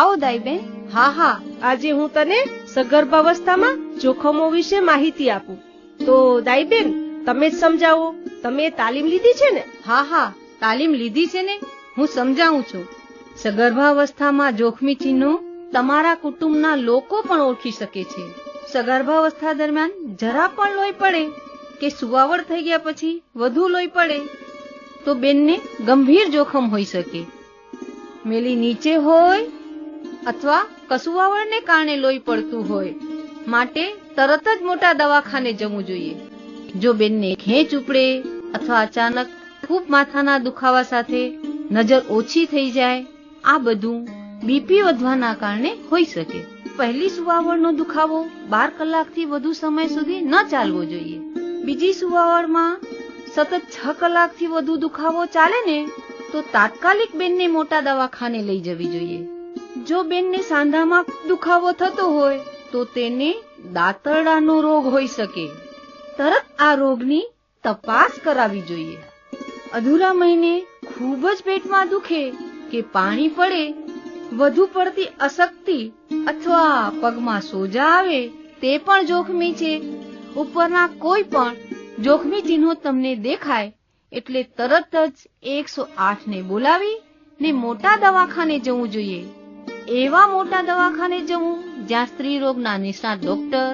આવો દાઈબેન. હા, આજે હું તને સગર્ભાવસ્થામાં જોખમો વિશે માહિતી આપું. તો દાઈબેન, તમે જ સમજાવો. તમે તાલીમ લીધી છે ને? હા, તાલીમ લીધી છે ને. હું સમજાવું છું. સગર્ભાવસ્થામાં જોખમી ચિહ્નો તમારા કુટુંબના લોકો પણ ઓળખી શકે છે. સગર્ભાવસ્થા દરમિયાન જરા પણ લોહી પડે કે સુવાવડ થઈ ગયા પછી વધુ લોહી પડે તો બેનને ગંભીર જોખમ હોઈ શકે. મેલી નીચે હોય અથવા કસુવાવડને કારણે લોહી પડતું હોય, માટે તરત જ મોટા દવાખાને જવું જોઈએ. જો બેનને ખેંચ ઉપડે અથવા અચાનક ખૂબ માથાના દુખાવા સાથે નજર ઓછી થઈ જાય, આ બધું બીપી વધવાના કારણે હોઈ શકે. પહેલી સુવાવડનો દુખાવો 12 કલાકથી વધુ સમય સુધી ન ચાલવો જોઈએ. બીજી સુવાવડમાં સતત 6 કલાકથી વધુ દુખાવો ચાલે ને તો તાત્કાલિક બેનને મોટા દવાખાને લઈ જવી જોઈએ. જો બેનને સાંધામાં દુખાવો થતો હોય તો તેને દાંતરડાનો રોગ હોઈ શકે. તરત આ રોગની તપાસ કરાવવી જોઈએ. અધૂરા મહિને ખૂબ જ પેટમાં દુખે કે પાણી પડે, વધુ પડતી અશક્તિ અથવા પગમાં સોજા આવે તે પણ જોખમી છે. ઉપરના કોઈ પણ જોખમી ચિહ્નો તમને દેખાય એટલે તરત જ 108 ને બોલાવી ને મોટા દવાખાને જવું જોઈએ. એવા મોટા દવાખાને જવું જ્યાં સ્ત્રી રોગના નિષ્ણાત ડોક્ટર,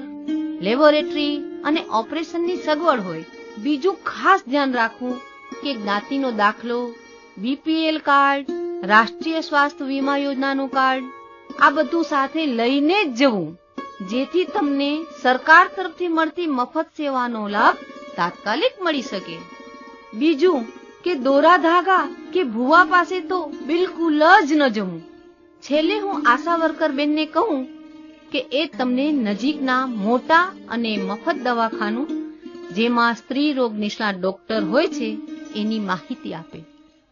લેબોરેટરી અને ઓપરેશનની સગવડ હોય. બીજું ખાસ ધ્યાન રાખવું કે જ્ઞાતિનો દાખલો, બીપીએલ કાર્ડ, રાષ્ટ્રીય સ્વાસ્થ્ય વીમા યોજનાનું કાર્ડ, આ બધું સાથે લઈને જ જવું, જેથી તમને સરકાર તરફથી મળતી મફત સેવાનો લાભ તાત્કાલિક મળી શકે. બીજું કે દોરા ધાગા કે ભૂવા પાસે તો બિલકુલ જ ન જવું. છેલ્લે હું આશા વર્કર બેનને કહું કે એ તમને નજીકના મોટા અને મફત દવાખાનું જેમાં સ્ત્રી રોગ નિષ્ણાત ડોક્ટર હોય છે એની માહિતી આપે.